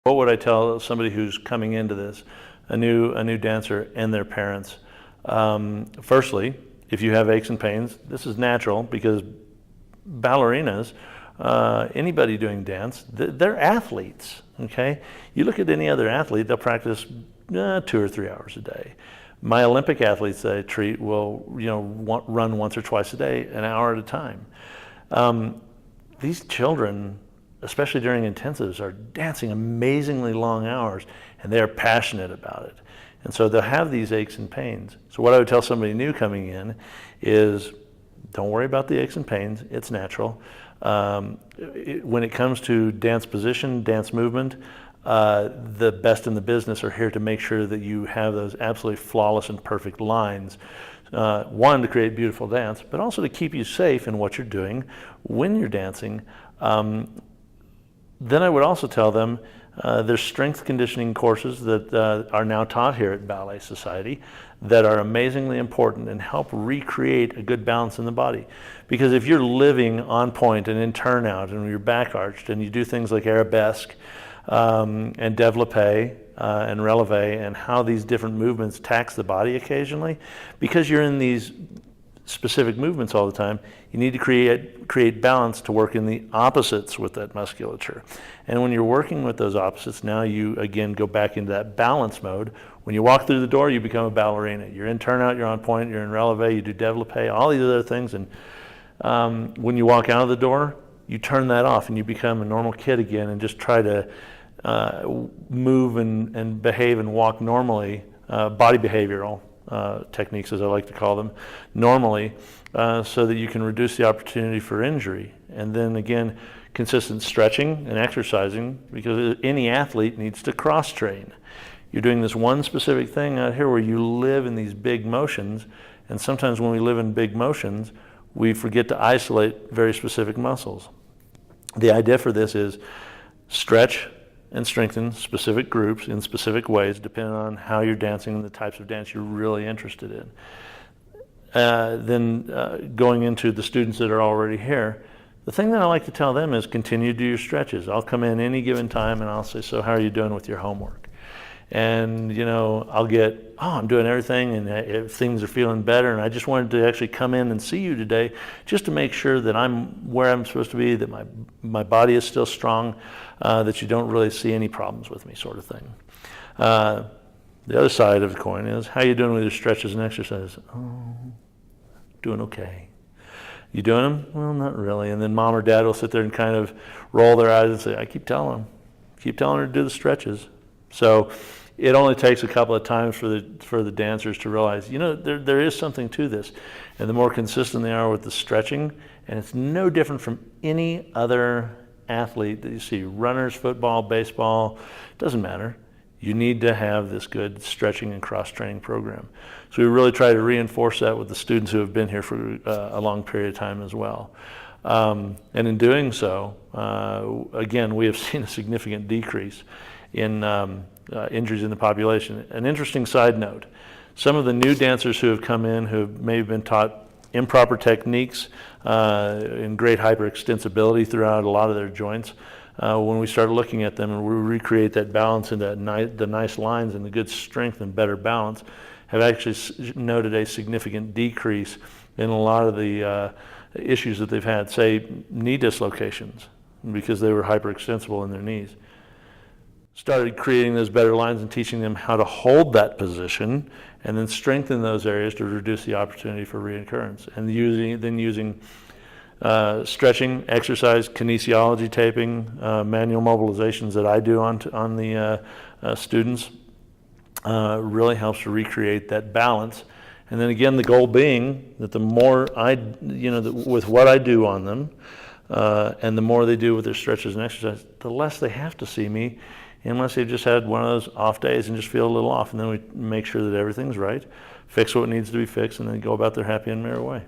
What would I tell somebody who's coming into this, a new dancer and their parents? Firstly, if you have aches and pains, this is natural because ballerinas, anybody doing dance, they're athletes, okay? You look at any other athlete, they'll practice 2 or 3 hours a day. My Olympic athletes that I treat will, run once or twice a day, an hour at a time. These children, especially during intensives, are dancing amazingly long hours, and they're passionate about it. And so they'll have these aches and pains. So what I would tell somebody new coming in is, don't worry about the aches and pains, it's natural. When it comes to dance position, dance movement, the best in the business are here to make sure that you have those absolutely flawless and perfect lines. One, to create beautiful dance, but also to keep you safe in what you're doing when you're dancing. Then I would also tell them there's strength conditioning courses that are now taught here at Ballet Society that are amazingly important and help recreate a good balance in the body. Because if you're living on point and in turnout and you're back arched and you do things like arabesque and développé and relevé, and how these different movements tax the body occasionally, because you're in these specific movements all the time, you need to create balance to work in the opposites with that musculature. And when you're working with those opposites, now you again go back into that balance mode. When you walk through the door, you become a ballerina. You're in turnout, you're on point, you're in relevé, you do développé, all these other things. And when you walk out of the door, you turn that off and you become a normal kid again and just try to move and behave and walk normally, body behavioral techniques, as I like to call them, normally, so that you can reduce the opportunity for injury. And then again, consistent stretching and exercising, because any athlete needs to cross-train. You're doing this one specific thing out here where you live in these big motions, and sometimes when we live in big motions, we forget to isolate very specific muscles. The idea for this is stretch and strengthen specific groups in specific ways, depending on how you're dancing and the types of dance you're really interested in. Then going into the students that are already here, the thing that I like to tell them is continue to do your stretches. I'll come in any given time and I'll say, so how are you doing with your homework? And I'll get, I'm doing everything, and if things are feeling better, and I just wanted to actually come in and see you today just to make sure that I'm where I'm supposed to be, that my body is still strong, that you don't really see any problems with me, sort of thing. The other side of the coin is, how you doing with your stretches and exercises? Oh, doing okay. You doing them? Well, not really. And then mom or dad will sit there and kind of roll their eyes and say, I keep telling her to do the stretches. So it only takes a couple of times for the dancers to realize, there is something to this. And the more consistent they are with the stretching, and it's no different from any other athlete that you see, runners, football, baseball, doesn't matter. You need to have this good stretching and cross-training program. So we really try to reinforce that with the students who have been here for a long period of time as well. And in doing so, again, we have seen a significant decrease in injuries in the population. An interesting side note, some of the new dancers who have come in who have maybe been taught improper techniques and great hyperextensibility throughout a lot of their joints, when we start looking at them and we recreate that balance and the nice lines and the good strength and better balance, have actually noted a significant decrease in a lot of the issues that they've had, say knee dislocations, because they were hyperextensible in their knees. Started creating those better lines and teaching them how to hold that position and then strengthen those areas to reduce the opportunity for reoccurrence. And using stretching, exercise, kinesiology taping, manual mobilizations that I do on the students really helps to recreate that balance. And then again, the goal being that the more with what I do on them, and the more they do with their stretches and exercise, the less they have to see me, unless they've just had one of those off days and just feel a little off. And then we make sure that everything's right, fix what needs to be fixed, and then go about their happy and merry way.